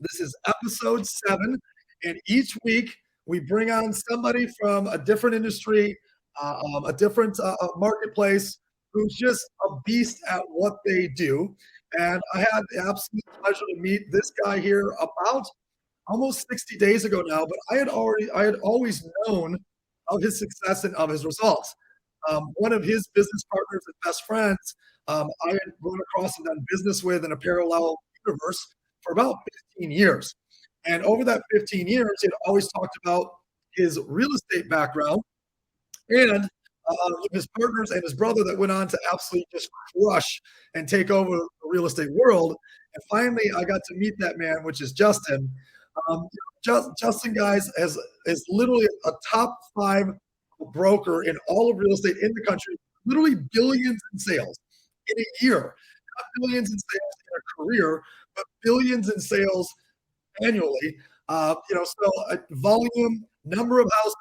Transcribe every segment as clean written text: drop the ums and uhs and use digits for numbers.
This is episode 7, and each week we bring on somebody from a different industry, a different marketplace who's just a beast at what they do. And I had the absolute pleasure to meet this guy here about almost 60 days ago now, but I had always known of his success and of his results. One of his business partners and best friends, I had run across and done business with in a parallel universe for about 15 years. And over that 15 years, he had always talked about his real estate background and his partners and his brother that went on to absolutely just crush and take over the real estate world. And finally, I got to meet that man, which is Justin. Justin, guys, is literally a top 5 broker in all of real estate in the country, literally billions in sales in a year. Not billions in sales in a career, but billions in sales annually. So volume, number of houses.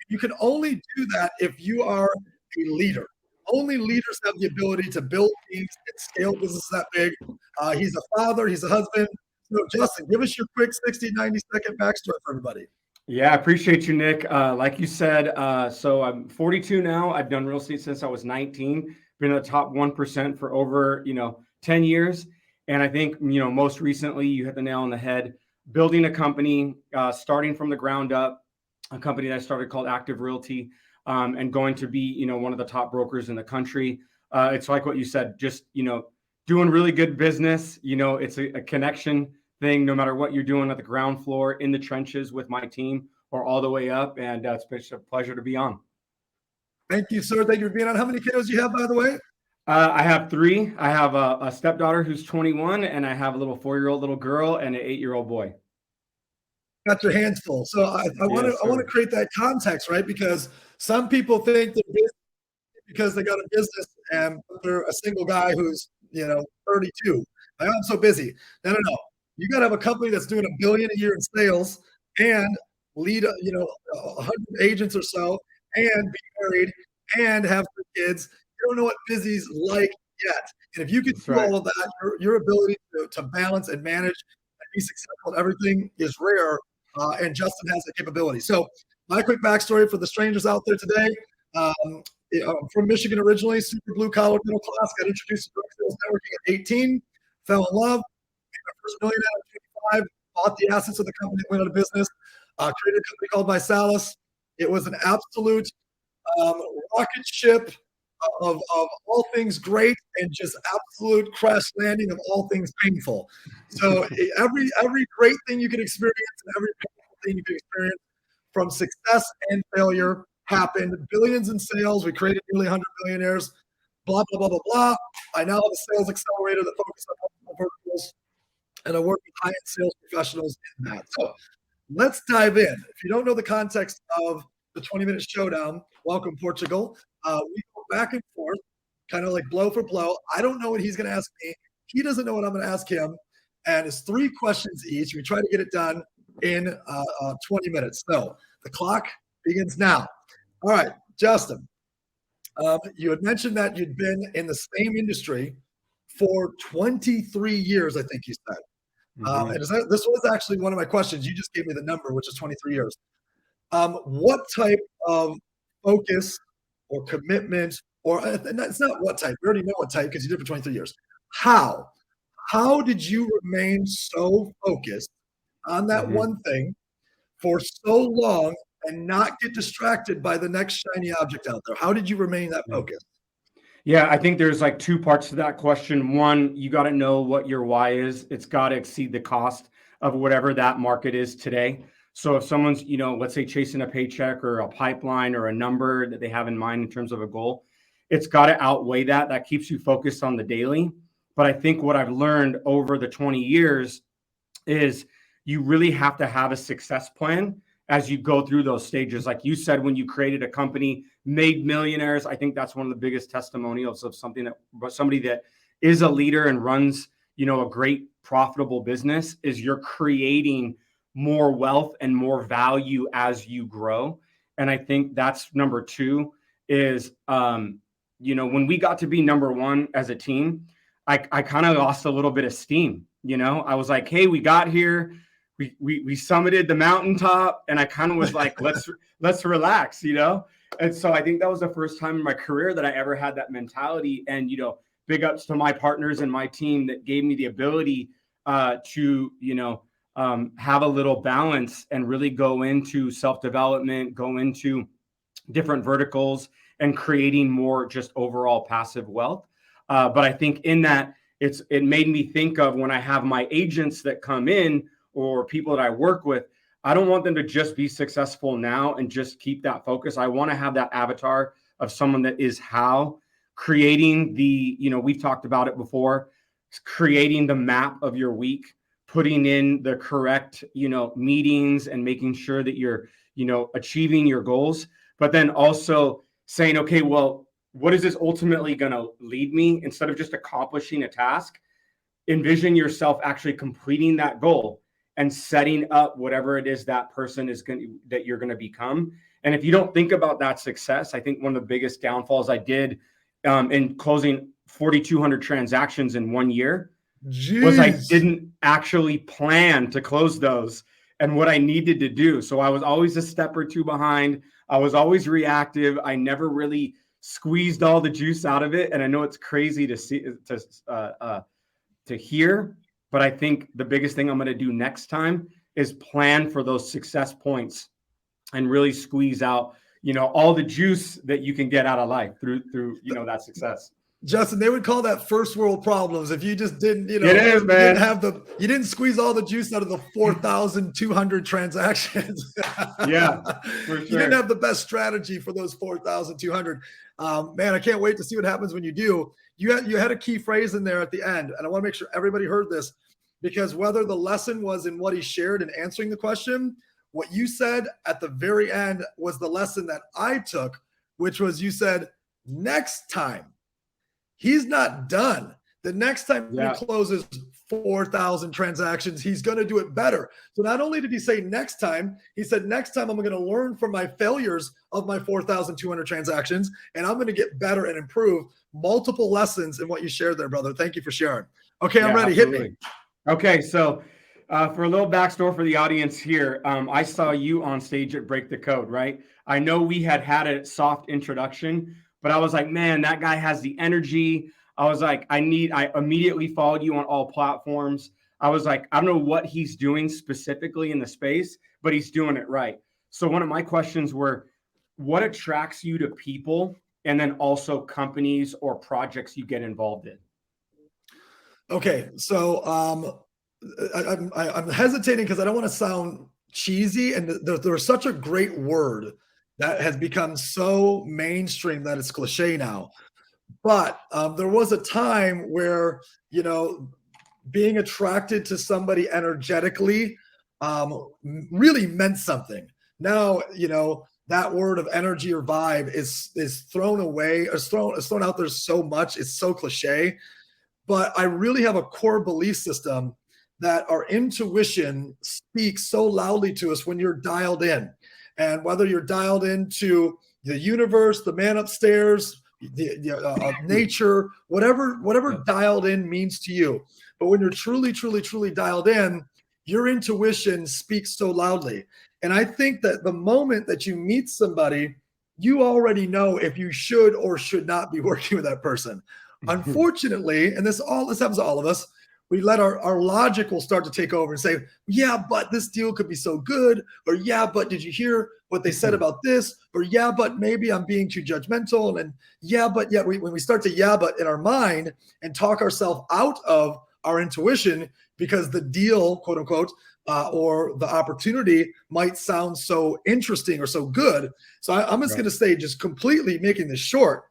You can only do that if you are a leader. Only leaders have the ability to build teams and scale businesses that big. He's a father. He's a husband. So, Justin, give us your quick 60, 90-second backstory for everybody. Yeah, I appreciate you, Nick. Like you said, so I'm 42 now. I've done real estate since I was 19. Been in the top 1% for over, 10 years. And I think, most recently you hit the nail on the head. Building a company, starting from the ground up, a company that I started called Active Realty, and going to be, one of the top brokers in the country. It's like what you said, just, doing really good business. It's a connection thing, no matter what you're doing at the ground floor, in the trenches with my team, or all the way up. And it's been a pleasure to be on. Thank you, sir. Thank you for being on. How many kiddos do you have, by the way? I have 3. I have a stepdaughter who's 21, and I have a little 4-year-old little girl and an 8-year-old boy. Got your hands full. So I want to create that context, right? Because some people think they're busy because they got a business and they're a single guy who's 32. I'm so busy. No. You got to have a company that's doing $1 billion a year in sales and lead 100 agents or so, and be married and have 3 kids. You don't know what busy's like yet. And if you can do all of that, your ability to balance and manage and be successful at everything is rare. And Justin has that capability. So my quick backstory for the strangers out there today. I'm from Michigan originally, super blue collar, middle class. Got introduced to direct sales networking at 18. Fell in love. Made my first $1 million at 25. Bought the assets of the company, went out of business. Created a company called Mysalis. It was an absolute rocket ship of all things great and just absolute crash landing of all things painful. So every great thing you can experience and every painful thing you can experience, from success and failure, happened. Billions in sales. We created nearly 100 millionaires. Blah, blah, blah, blah, blah. I now have a sales accelerator that focuses on multiple verticals, and I work with high-end sales professionals in that. So let's dive in. If you don't know the context of the 20-minute showdown, welcome, Portugal. We go back and forth, kind of like blow for blow. I don't know what he's going to ask me. He doesn't know what I'm going to ask him. And it's 3 questions each. We try to get it done in 20 minutes. So the clock begins now. All right, Justin, you had mentioned that you'd been in the same industry for 23 years, I think you said. And this was actually one of my questions. You just gave me the number, which is 23 years. What type of focus or commitment, or it's not what type, we already know what type because you did it for 23 years. How did you remain so focused on that one thing for so long and not get distracted by the next shiny object out there? How did you remain that focused? Yeah, I think there's like 2 parts to that question. One, you got to know what your why is. It's got to exceed the cost of whatever that market is today. So if someone's, let's say chasing a paycheck or a pipeline or a number that they have in mind in terms of a goal, it's got to outweigh that. That keeps you focused on the daily. But I think what I've learned over the 20 years is you really have to have a success plan as you go through those stages. Like you said, when you created a company, made millionaires, I think that's one of the biggest testimonials of somebody that is a leader and runs, a great profitable business, is you're creating more wealth and more value as you grow. And I think that's number 2 is, when we got to be number 1 as a team, I kind of lost a little bit of steam You know, I was like, hey, we got here. We summited the mountaintop, and I kind of was like, let's relax, you know? And so I think that was the first time in my career that I ever had that mentality. And, you know, big ups to my partners and my team that gave me the ability to, you know, have a little balance and really go into self-development, go into different verticals and creating more just overall passive wealth. But I think in that, it made me think of when I have my agents that come in or people that I work with, I don't want them to just be successful now and just keep that focus. I want to have that avatar of someone that is creating the, you know, we've talked about it before, creating the map of your week, putting in the correct, you know, meetings and making sure that you're, you know, achieving your goals, but then also saying, okay, well, what is this ultimately going to lead me? Instead of just accomplishing a task, envision yourself actually completing that goal and setting up whatever it is that person is that you're going to become. And if you don't think about that success, I think one of the biggest downfalls I did in closing 4,200 transactions in 1 year was I didn't actually plan to close those and what I needed to do. So I was always a step or two behind. I was always reactive. I never really squeezed all the juice out of it. And I know it's crazy to see, to hear, but I think the biggest thing I'm going to do next time is plan for those success points and really squeeze out, you know, all the juice that you can get out of life through, you know, that success. Justin, they would call that first world problems if you just didn't, you know, it is, man. You didn't squeeze all the juice out of the 4,200 transactions. Yeah, for sure. You didn't have the best strategy for those 4,200. Man, I can't wait to see what happens when you do. You had a key phrase in there at the end, and I want to make sure everybody heard this, because whether the lesson was in what he shared and answering the question, what you said at the very end was the lesson that I took, which was you said, next time. He's not done. The next time he closes 4,000 transactions, he's going to do it better. So not only did he say next time, he said, next time I'm going to learn from my failures of my 4,200 transactions, and I'm going to get better and improve. Multiple lessons in what you shared there, brother. Thank you for sharing. Okay, I'm ready. Absolutely. Hit me. Okay, so for a little backstory for the audience here, I saw you on stage at Break the Code, right? I know we had a soft introduction, but I was like, man, that guy has the energy. I was like, I immediately followed you on all platforms. I was like, I don't know what he's doing specifically in the space, but he's doing it right. So one of my questions were, what attracts you to people and then also companies or projects you get involved in? Okay, so I'm hesitating because I don't want to sound cheesy, and there's such a great word that has become so mainstream that it's cliche now. But there was a time where, you know, being attracted to somebody energetically really meant something. Now, you know, that word of energy or vibe is thrown away, or is thrown out there so much. It's so cliche. But I really have a core belief system that our intuition speaks so loudly to us when you're dialed in. And whether you're dialed into the universe, the man upstairs, nature, whatever dialed in means to you. But when you're truly, truly, truly dialed in, your intuition speaks so loudly. And I think that the moment that you meet somebody, you already know if you should or should not be working with that person. Unfortunately, and this happens to all of us, we let our logic will start to take over and say, yeah, but this deal could be so good, or yeah, but did you hear what they said about this, or yeah, but maybe I'm being too judgmental, and yeah, but yet when we start to yeah, but in our mind and talk ourselves out of our intuition because the deal, quote unquote, or the opportunity might sound so interesting or so good. So I'm just going to say, just completely making this short,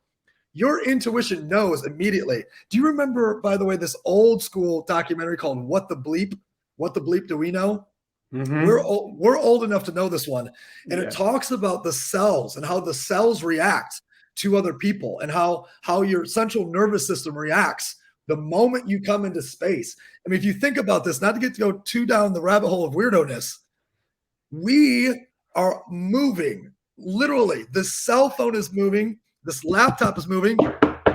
your intuition knows immediately. Do you remember, by the way, this old school documentary called What the Bleep? What the Bleep Do We Know? Mm-hmm. We're old enough to know this one. And it talks about the cells and how the cells react to other people and how your central nervous system reacts the moment you come into space. I mean, if you think about this, not to go too down the rabbit hole of weirdo-ness, we are moving. Literally, this cell phone is moving. This laptop is moving.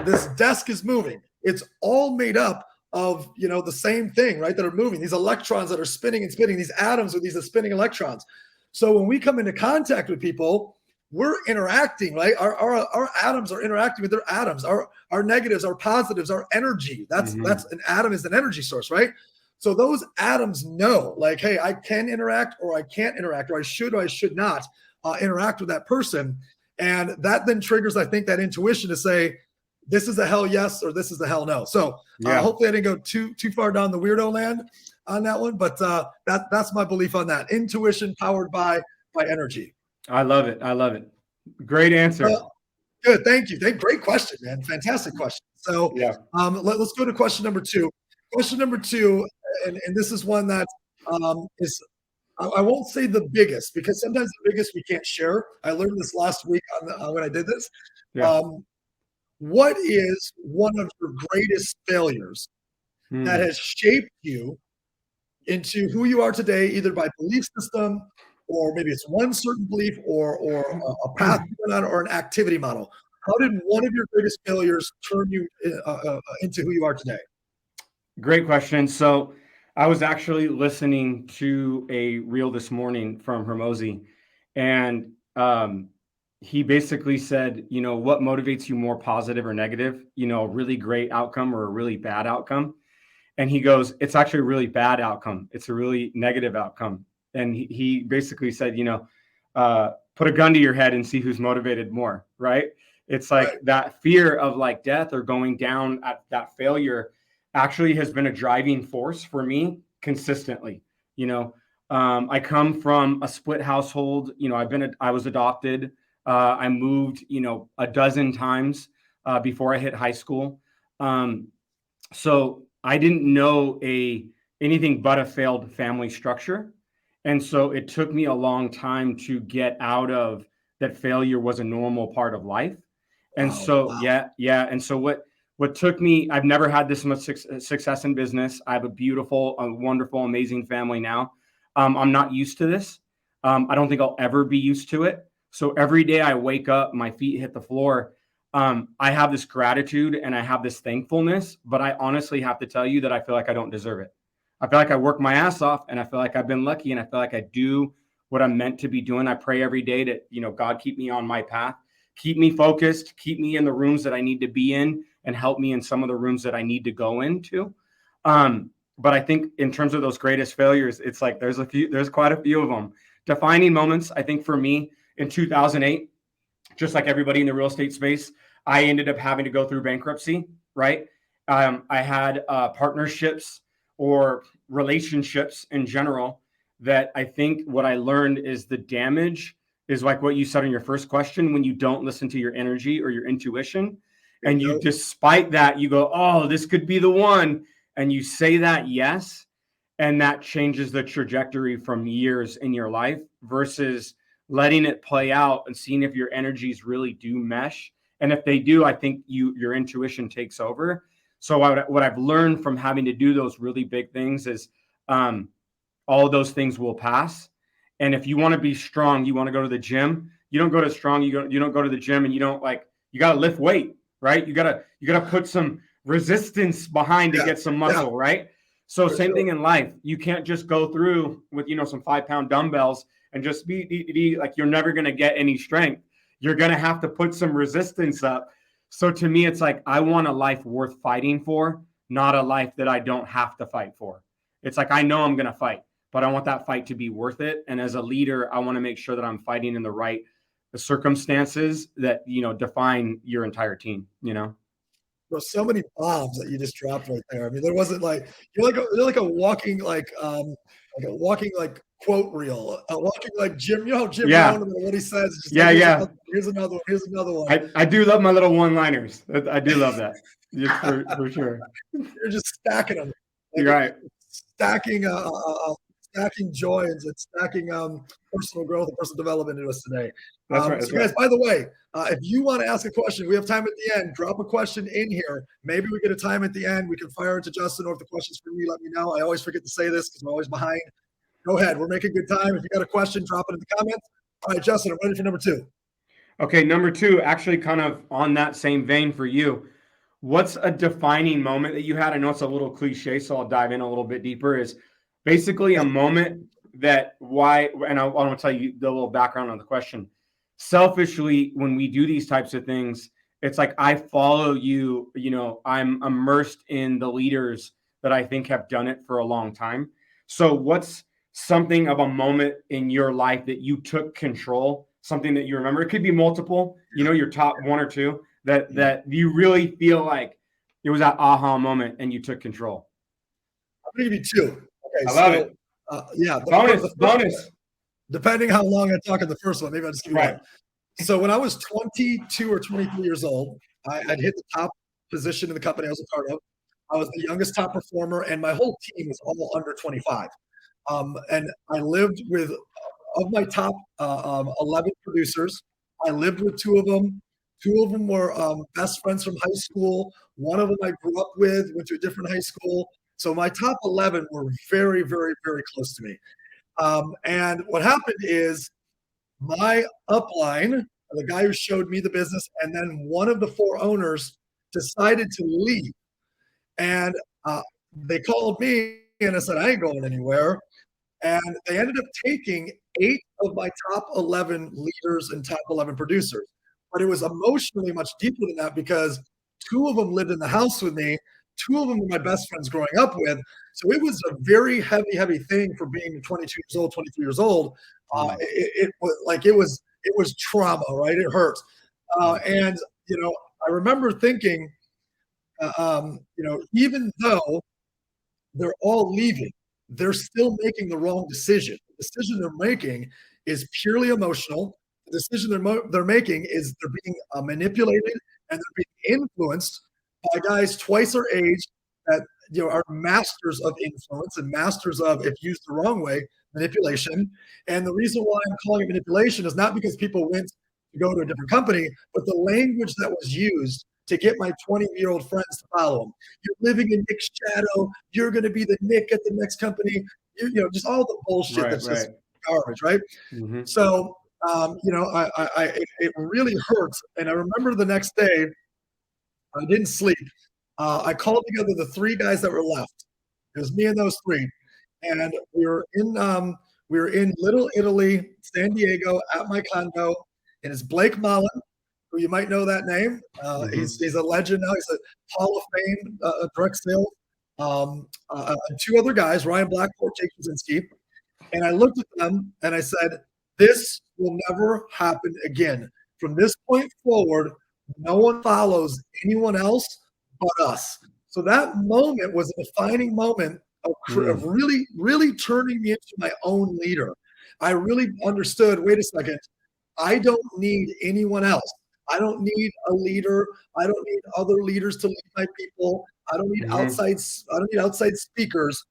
This desk is moving. It's all made up of, the same thing, right? That are moving, these electrons that are spinning and spinning, these atoms with these spinning electrons. So when we come into contact with people, we're interacting, right? Our atoms are interacting with their atoms, our negatives, our positives, our energy. That's an atom is an energy source, right? So those atoms know, like, hey, I can interact or I can't interact, or I should not interact with that person. And that then triggers, I think, that intuition to say, this is a hell yes, or this is a hell no. So hopefully I didn't go too far down the weirdo land on that one, but that's my belief on that. Intuition powered by energy. I love it. Great answer. Good. Thank you. Great question, man. Fantastic question. So let's go to question number 2. Question number 2, and this is one that is, I won't say the biggest, because sometimes the biggest we can't share. I learned this last week when I did this. What is one of your greatest failures that has shaped you into who you are today, either by belief system, or maybe it's one certain belief, or a path you went on, or an activity model? How did one of your greatest failures turn you into who you are today? Great question. So I was actually listening to a reel this morning from Hermosi, and he basically said, what motivates you more, positive or negative? A really great outcome or a really bad outcome? And he goes, it's actually a really bad outcome. It's a really negative outcome. And he basically said, put a gun to your head and see who's motivated more, right? It's like that fear of like death or going down at that failure actually has been a driving force for me consistently. I come from a split household. I was adopted. I moved, a dozen times before I hit high school. So I didn't know anything but a failed family structure. And so it took me a long time to get out of that. Failure was a normal part of life. And And so what took me, I've never had this much success in business. I have a beautiful, wonderful, amazing family now. I'm not used to this. I don't think I'll ever be used to it. So every day I wake up, my feet hit the floor. I have this gratitude and I have this thankfulness, but I honestly have to tell you that I feel like I don't deserve it. I feel like I work my ass off, and I feel like I've been lucky, and I feel like I do what I'm meant to be doing. I pray every day that, God, keep me on my path, keep me focused, keep me in the rooms that I need to be in, and help me in some of the rooms that I need to go into. But I think in terms of those greatest failures, it's like there's quite a few of them. Defining moments, I think for me in 2008, just like everybody in the real estate space, I ended up having to go through bankruptcy, right? I had partnerships or relationships in general that I think what I learned is the damage is like what you said in your first question, when you don't listen to your energy or your intuition. And you, despite that, you go, oh, this could be the one. And you say that yes. And that changes the trajectory from years in your life versus letting it play out and seeing if your energies really do mesh. And if they do, I think your intuition takes over. So what I've learned from having to do those really big things is all of those things will pass. And if you want to be strong, you want to go to the gym, you don't go to strong, you don't go to the gym, and you got to lift weight, right? You got to put some resistance behind to get some muscle, right? So same thing in life. You can't just go through with, some 5-pound dumbbells and just be like, you're never going to get any strength. You're going to have to put some resistance up. So to me, it's like, I want a life worth fighting for, not a life that I don't have to fight for. It's like, I know I'm going to fight, but I want that fight to be worth it. And as a leader, I want to make sure that I'm fighting in the right circumstances that, define your entire team, There's so many bombs that you just dropped right there. I mean, there wasn't like, you're like a walking, quote reel, walking like Jim, Jim Rohn, what he says. Just here's another one. I do love my little one-liners. I do love that. For sure. You're just stacking them. You're right. Stacking joy and stacking personal growth and personal development into us today. That's right. So guys, by the way, if you want to ask a question, we have time at the end. Drop a question in here. Maybe we get a time at the end. We can fire it to Justin, or if the question's for me, let me know. I always forget to say this because I'm always behind. Go ahead. We're making good time. If you got a question, drop it in the comments. All right, Justin, I'm ready for number 2. Okay, number 2, actually kind of on that same vein for you. what's a defining moment that you had? I know it's a little cliche, so I'll dive in a little bit deeper. Is basically a moment that why, and I want to tell you the little background on the question. Selfishly, when we do these types of things, it's like I follow you, I'm immersed in the leaders that I think have done it for a long time. So what's something of a moment in your life that you took control, something that you remember? It could be multiple, your top one or two that you really feel like it was that aha moment and you took control. I'm going to give you two. Okay, I love it. Yeah. Bonus. Depending how long I talk in the first one, maybe I'll just give you Right. one. So when I was 22 or 23 years old, I'd hit the top position in the company I was a part of. I was the youngest top performer, and my whole team was all under 25. And I lived with, of my top 11 producers, I lived with two of them. Two of them were best friends from high school. One of them I grew up with, went to a different high school. So my top 11 were very, very, very close to me. And what happened is my upline, the guy who showed me the business, and then one of the four owners decided to leave. And they called me and I said, I ain't going anywhere. And they ended up taking 8 of my top 11 leaders and top 11 producers. But it was emotionally much deeper than that because 2 of them lived in the house with me. 2 of them were my best friends growing up with. So it was a very heavy, heavy thing for being 22 years old, 23 years old. It was like it was trauma, right? It hurts. And I remember thinking, even though they're all leaving, they're still making the wrong decision. The decision they're making is purely emotional. The decision they're making is they're being manipulated and they're being influenced by guys twice their age that are masters of influence and masters of, if used the wrong way, manipulation. And the reason why I'm calling it manipulation is not because people went to go to a different company, but the language that was used to get my 20-year-old friends to follow him. You're living in Nick's shadow. You're going to be the Nick at the next company. Just all the bullshit that's just garbage, right? Mm-hmm. So, it really hurts. And I remember the next day, I didn't sleep. I called together the 3 guys that were left. It was me and those 3, and we were in Little Italy, San Diego, at my condo, and it's Blake Mullen, who you might know that name. He's a legend now. He's a Hall of Fame direct sales. 2 other guys, Ryan Blackport, Jake Kaczynski. And I looked at them and I said, this will never happen again. From this point forward, no one follows anyone else but us. So that moment was a defining moment of really, really turning me into my own leader. I really understood, wait a second, I don't need anyone else. I don't need a leader. I don't need other leaders to lead my people. I don't need outside speakers.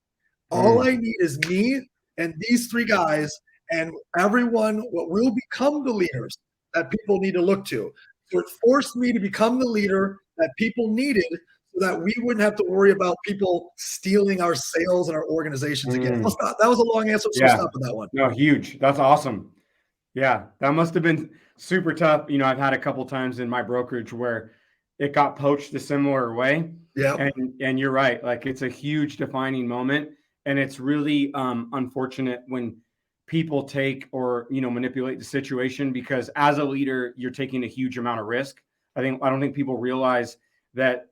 All I need is me and these 3 guys, and everyone will become the leaders that people need to look to. So it forced me to become the leader that people needed so that we wouldn't have to worry about people stealing our sales and our organizations again. That was a long answer, so I'll stop with that one. No, huge. That's awesome. Yeah, that must have been super tough. I've had a couple times in my brokerage where it got poached a similar way. Yeah. And you're right. Like, it's a huge defining moment. And it's really unfortunate when people take or, manipulate the situation, because as a leader, you're taking a huge amount of risk. I don't think people realize that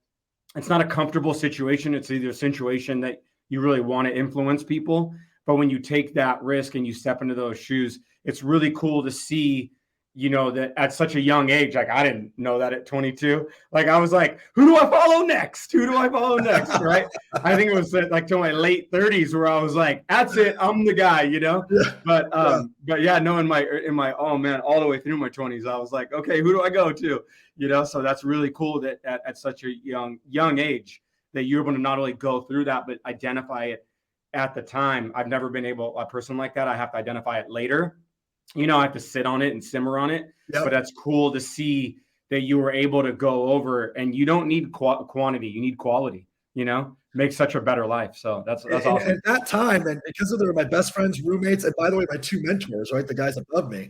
it's not a comfortable situation. It's either a situation that you really want to influence people. But when you take that risk and you step into those shoes, it's really cool to see, that at such a young age. Like, I didn't know that at 22. Like, I was like, who do I follow next? Right? I think it was like to my late 30s where I was like, that's it, I'm the guy, Yeah. But yeah, no, in my oh man, all the way through my 20s, I was like, okay, who do I go to? So that's really cool that at such a young age that you're able to not only go through that, but identify it at the time. I've never been a person like that. I have to identify it later. I have to sit on it and simmer on it. Yep. But that's cool to see that you were able to go over, and you don't need quantity, you need quality, make such a better life. So that's awesome. At that time, and because they were my best friends, roommates, and by the way, my 2 mentors, right, the guys above me,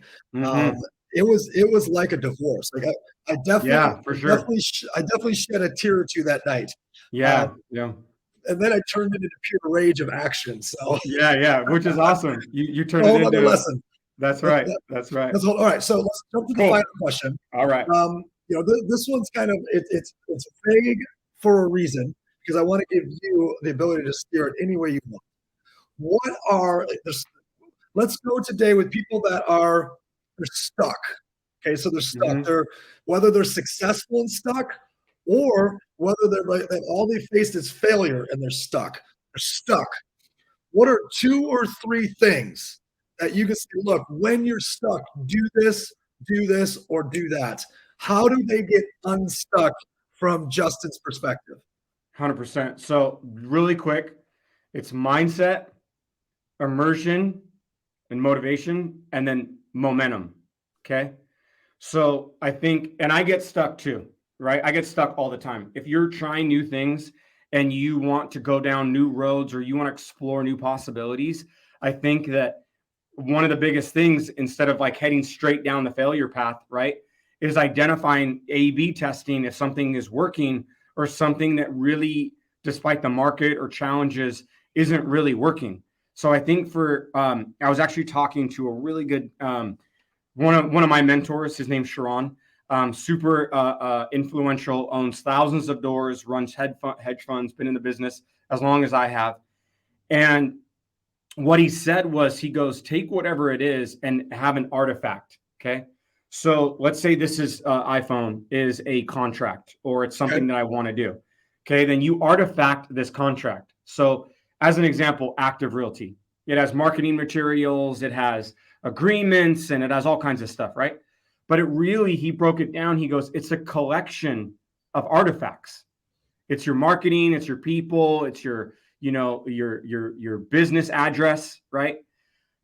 it was like a divorce. Like I definitely, Yeah, for sure. I definitely shed a tear or two that night. Yeah, Um, yeah. and then I turned it into pure rage of action. So Yeah, yeah, which is awesome. You a turned it whole other into lesson. that's That, right. that, That's right. that's all right. So let's jump to the final Cool. question. All right. This one's kind of it's vague for a reason because I want to give you the ability to steer it any way you want. What are let's go today with people that they're stuck. Okay, so they're stuck. Mhm. They're whether they're successful and stuck, or whether they're like all they faced is failure and they're stuck. They're stuck. What are 2 or 3 things that you can say, look, when you're stuck, do this, or do that? How do they get unstuck from Justin's perspective? 100%. So, really quick, it's mindset, immersion, and motivation, and then momentum. Okay. So, I think, and I get stuck too, right? I get stuck all the time. If you're trying new things and you want to go down new roads or you want to explore new possibilities, I think that one of the biggest things, instead of like heading straight down the failure path, right, is identifying A/B testing if something is working or something that really, despite the market or challenges, isn't really working. So I think I was actually talking to a really good one of my mentors. His name's Sharon. Super influential, owns thousands of doors, runs hedge funds, been in the business as long as I have, and what he said was, he goes, take whatever it is and have an artifact. Okay. So let's say this is iPhone is a contract or it's Okay. something that I want to do. Okay. Then you artifact this contract. So as an example, Active Realty, it has marketing materials, it has agreements, and it has all kinds of stuff. Right. But he broke it down. He goes, it's a collection of artifacts. It's your marketing, it's your people, it's your business address, right?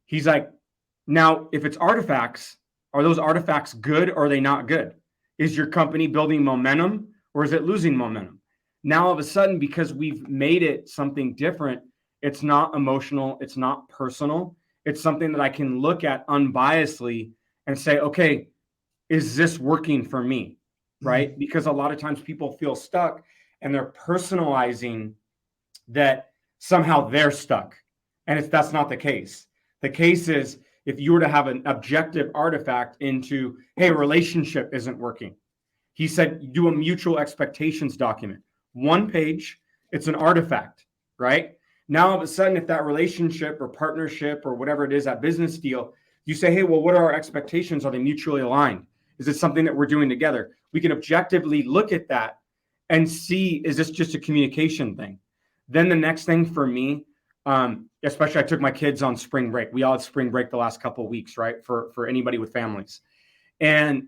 He's like, now if it's artifacts, are those artifacts good or are they not good? Is your company building momentum or is it losing momentum? Now all of a sudden, because we've made it something different, it's not emotional, it's not personal, it's something that I can look at unbiasedly and say, okay, is this working for me? Right? Mhm. Because a lot of times people feel stuck and they're personalizing that somehow they're stuck. And that's not the case. The case is, if you were to have an objective artifact into, hey, relationship isn't working. He said, do a mutual expectations document. 1 page, it's an artifact, right? Now, all of a sudden, if that relationship or partnership or whatever it is, that business deal, you say, hey, well, what are our expectations? Are they mutually aligned? Is it something that we're doing together? We can objectively look at that and see, is this just a communication thing? Then the next thing for me, especially I took my kids on spring break. We all had spring break the last couple of weeks, right? For anybody with families. And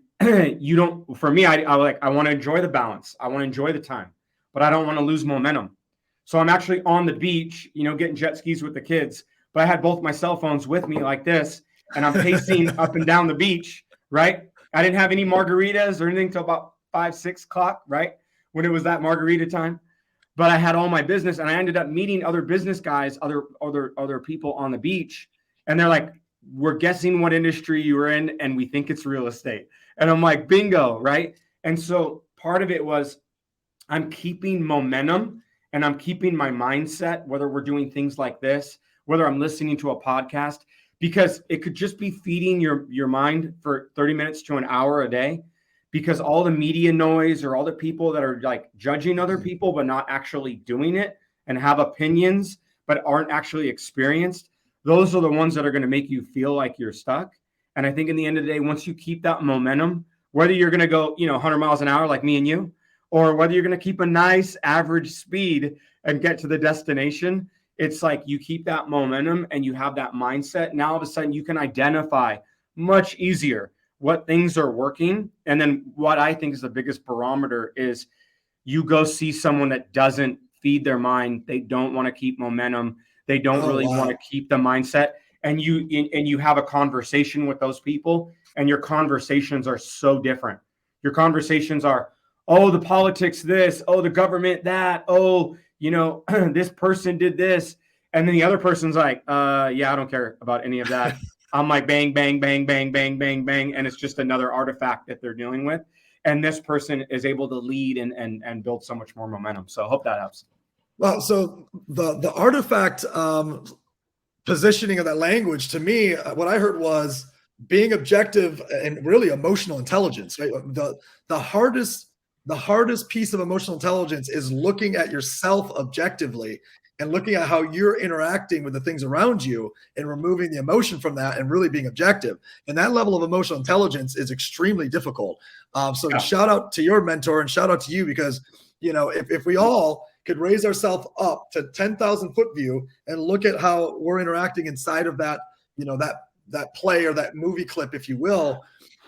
you don't, for me, I want to enjoy the balance. I want to enjoy the time, but I don't want to lose momentum. So I'm actually on the beach, getting jet skis with the kids, but I had both my cell phones with me like this, and I'm pacing up and down the beach, right? I didn't have any margaritas or anything till about 5, 6 o'clock, right? When it was that margarita time. But I had all my business, and I ended up meeting other business guys, other people on the beach, and they're like, we're guessing what industry you were in, and we think it's real estate. And I'm like, bingo, right? And so part of it was, I'm keeping momentum and I'm keeping my mindset, whether we're doing things like this, whether I'm listening to a podcast, because it could just be feeding your mind for 30 minutes to an hour a day, because all the media noise or all the people that are like judging other people but not actually doing it and have opinions but aren't actually experienced, those are the ones that are going to make you feel like you're stuck. And I think in the end of the day, once you keep that momentum, whether you're going to go 100 miles an hour like me and you, or whether you're going to keep a nice average speed and get to the destination, it's like you keep that momentum and you have that mindset. Now all of a sudden you can identify much easier what things are working. And then what I think is the biggest barometer is, you go see someone that doesn't feed their mind. They don't want to keep momentum. They don't Oh really want wow. to keep the mindset. And you have a conversation with those people, and your conversations are so different. Your conversations are, oh, the politics this, oh, the government that, oh, this person did this. And then the other person's like, yeah, I don't care about any of that. I'm like bang, bang, bang, bang, bang, bang, bang, and it's just another artifact that they're dealing with. And this person is able to lead and build so much more momentum. So I hope that helps. Well, so the artifact positioning of that language to me, what I heard was being objective and really emotional intelligence. Right, the hardest piece of emotional intelligence is looking at yourself objectively and looking at how you're interacting with the things around you and removing the emotion from that and really being objective. And that level of emotional intelligence is extremely difficult. So shout out to your mentor and shout out to you, because if we all could raise ourselves up to 10,000 foot view and look at how we're interacting inside of that, that play or that movie clip, if you will,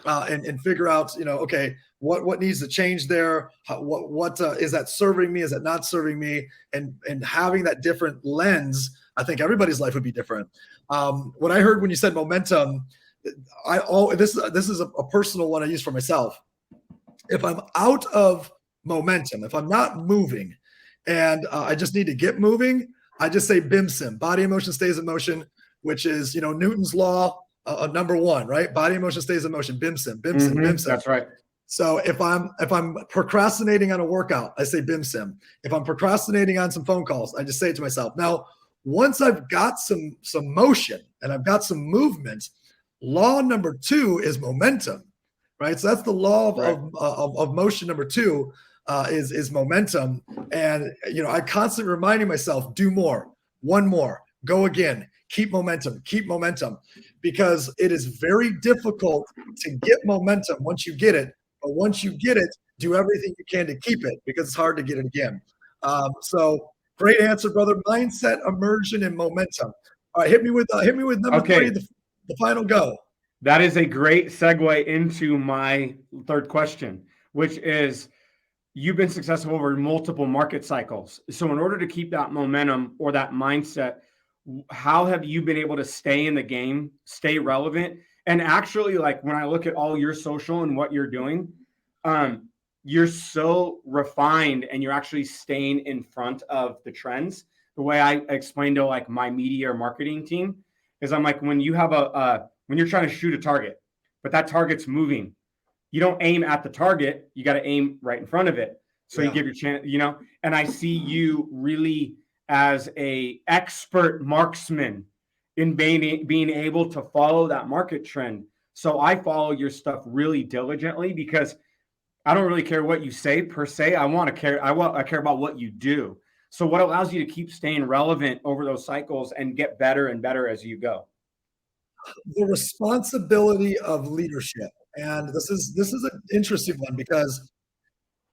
and figure out, okay, what needs to change there? What is that serving me? Is that not serving me? And having that different lens, I think everybody's life would be different. What I heard when you said momentum, this is a personal one I use for myself. If I'm out of momentum, if I'm not moving, and I just need to get moving, I just say BIM-SIM, body in motion stays in motion, which is Newton's law, number one, right? Body in motion stays in motion, BIM-SIM, BIM-SIM, BIM-SIM. That's right. So if I'm procrastinating on a workout, I say BIM-SIM. If I'm procrastinating on some phone calls, I just say it to myself. Now, once I've got some motion and I've got some movement, law number 2 is momentum, right? So that's the law of motion number 2. Is momentum. And I constantly reminding myself, do more, one more, go again, keep momentum, because it is very difficult to get momentum once you get it. But once you get it, do everything you can to keep it, because it's hard to get it again. So great answer, brother. Mindset, immersion, and momentum. All right, hit me with number 3, the final go. That is a great segue into my third question, which is, you've been successful over multiple market cycles. So in order to keep that momentum or that mindset, how have you been able to stay in the game, stay relevant? And actually, like when I look at all your social and what you're doing, you're so refined and you're actually staying in front of the trends. The way I explain to like my media or marketing team is, I'm like, when you have when you're trying to shoot a target, but that target's moving, you don't aim at the target. You got to aim right in front of it. So you give your chance, and I see you really as a expert marksman in being able to follow that market trend. So I follow your stuff really diligently, because I don't really care what you say per se. I care about what you do. So what allows you to keep staying relevant over those cycles and get better and better as you go? The responsibility of leadership. And this is an interesting one, because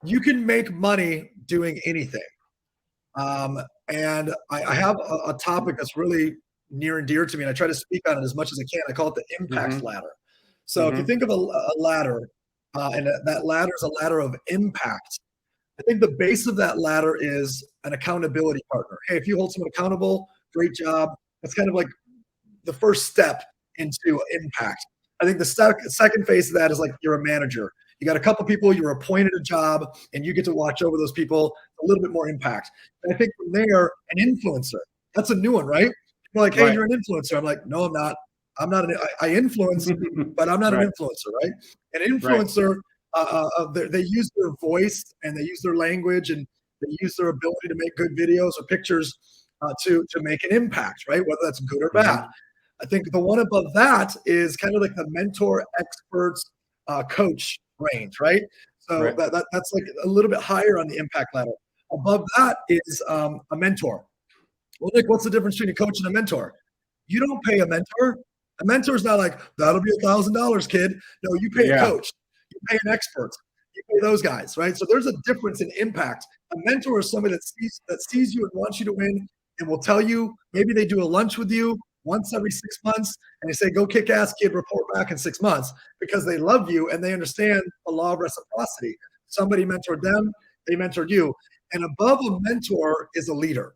you can make money doing anything. And I have a topic that's really near and dear to me, and I try to speak on it as much as I can. I call it the impact ladder. So if you think of a ladder, and that ladder is a ladder of impact, I think the base of that ladder is an accountability partner. Hey, if you hold someone accountable, great job. That's kind of like the first step into impact. I think the second phase of that is like you're a manager. You got a couple people, you're appointed a job, and you get to watch over those people, a little bit more impact. And I think from there, an influencer. That's a new one, right? People are like, hey, you're an influencer. I'm like, no, I'm not. I influence, but I'm not an influencer, right? An influencer, they use their voice and they use their language and they use their ability to make good videos or pictures to make an impact, right? Whether that's good or bad. I think the one above that is kind of like the mentor, experts, coach range, right? So that's like a little bit higher on the impact ladder. Above that is a mentor. Well, Nick, what's the difference between a coach and a mentor? You don't pay a mentor. A mentor is not like, that'll be $1,000, kid. No, you pay a coach. You pay an expert. You pay those guys, right? So there's a difference in impact. A mentor is somebody that sees you and wants you to win and will tell you, maybe they do a lunch with you once every 6 months, and they say, go kick ass, kid, report back in 6 months, because they love you and they understand the law of reciprocity. Somebody mentored them, they mentored you. And above a mentor is a leader.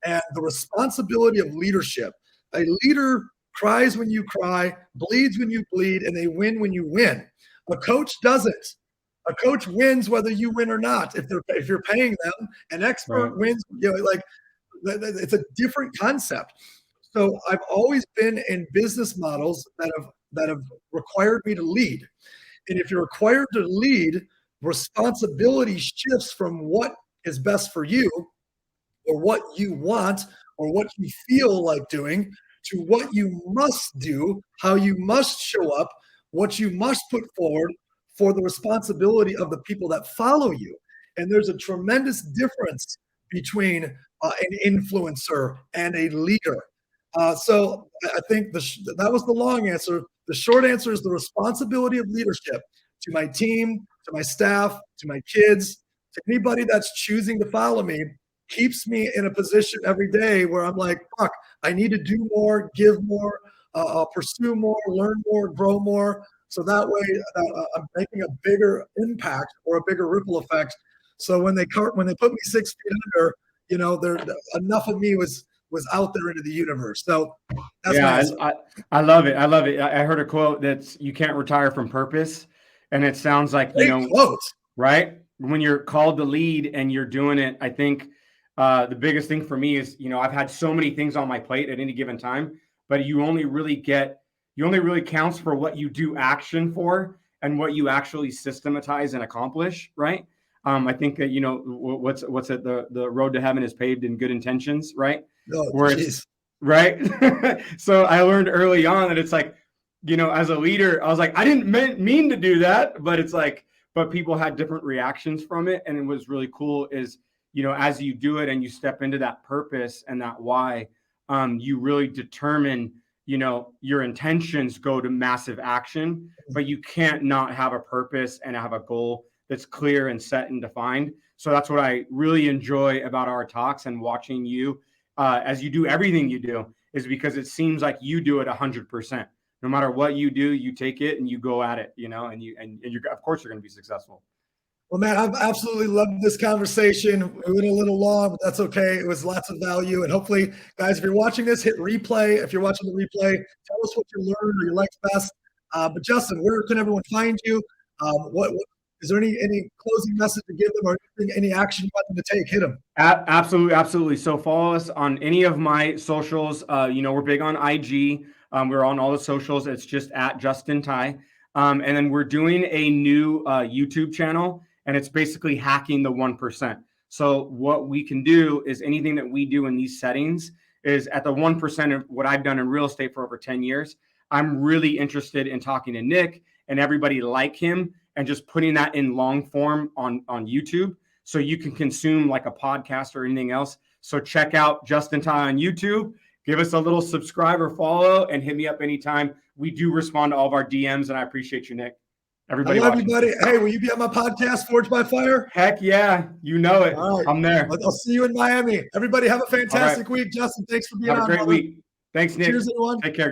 And the responsibility of leadership, a leader cries when you cry, bleeds when you bleed, and they win when you win. A coach doesn't. A coach wins whether you win or not. If you're paying them, an expert wins. Like it's a different concept. So I've always been in business models that have required me to lead. And if you're required to lead, responsibility shifts from what is best for you or what you want or what you feel like doing to what you must do, how you must show up, what you must put forward for the responsibility of the people that follow you. And there's a tremendous difference between an influencer and a leader. So I think that was the long answer. The short answer is the responsibility of leadership to my team, to my staff, to my kids, to anybody that's choosing to follow me keeps me in a position every day where I'm like, fuck, I need to do more, give more, pursue more, learn more, grow more. So that way I'm making a bigger impact or a bigger ripple effect. So when they put me 6 feet under, you know, there enough of me was out there into the universe. So that's my answer. I love it. I love it. I heard a quote that's you can't retire from purpose. And it sounds like, you know, quote. Right? When you're called to lead and you're doing it, I think the biggest thing for me is, you know, I've had so many things on my plate at any given time, but you only really counts for what you do action for and what you actually systematize and accomplish, right? I think that, you know, what's it? The road to heaven is paved in good intentions, right? Oh, right. So I learned early on that it's like, you know, as a leader, I was like, I didn't mean to do that, but it's like, but people had different reactions from it. And it was really cool is, you know, as you do it and you step into that purpose and that why, you really determine, you know, your intentions go to massive action, but you can't not have a purpose and have a goal that's clear and set and defined. So that's what I really enjoy about our talks and watching you as you do everything you do is because it seems like you do it 100%. No matter what you do, you take it and you go at it, you know, and you're, of course you're going to be successful. Well, man, I've absolutely loved this conversation. We went a little long, but that's okay. It was lots of value. And hopefully, guys, if you're watching this, hit replay. If you're watching the replay, tell us what you learned or you liked best. But Justin, where can everyone find you? What is there any closing message to give them or any action you want them to take? Hit them. Absolutely. So follow us on any of my socials. You know, we're big on IG. We're on all the socials. It's just at Justin Tye. And then we're doing a new YouTube channel, and it's basically hacking the 1%. So what we can do is anything that we do in these settings is at the 1% of what I've done in real estate for over 10 years. I'm really interested in talking to Nick and everybody like him and just putting that in long form on YouTube so you can consume like a podcast or anything else. So check out Justin Tye on YouTube. Give us a little subscribe or follow and hit me up anytime. We do respond to all of our DMs, and I appreciate you, Nick. Everybody, I love you, buddy. Hey, will you be on my podcast, Forged by Fire? Heck yeah. You know it. All right. I'm there. I'll see you in Miami. Everybody have a fantastic week. Justin, thanks for being on. Have a great week. Thanks, Nick. Cheers, everyone. Take care.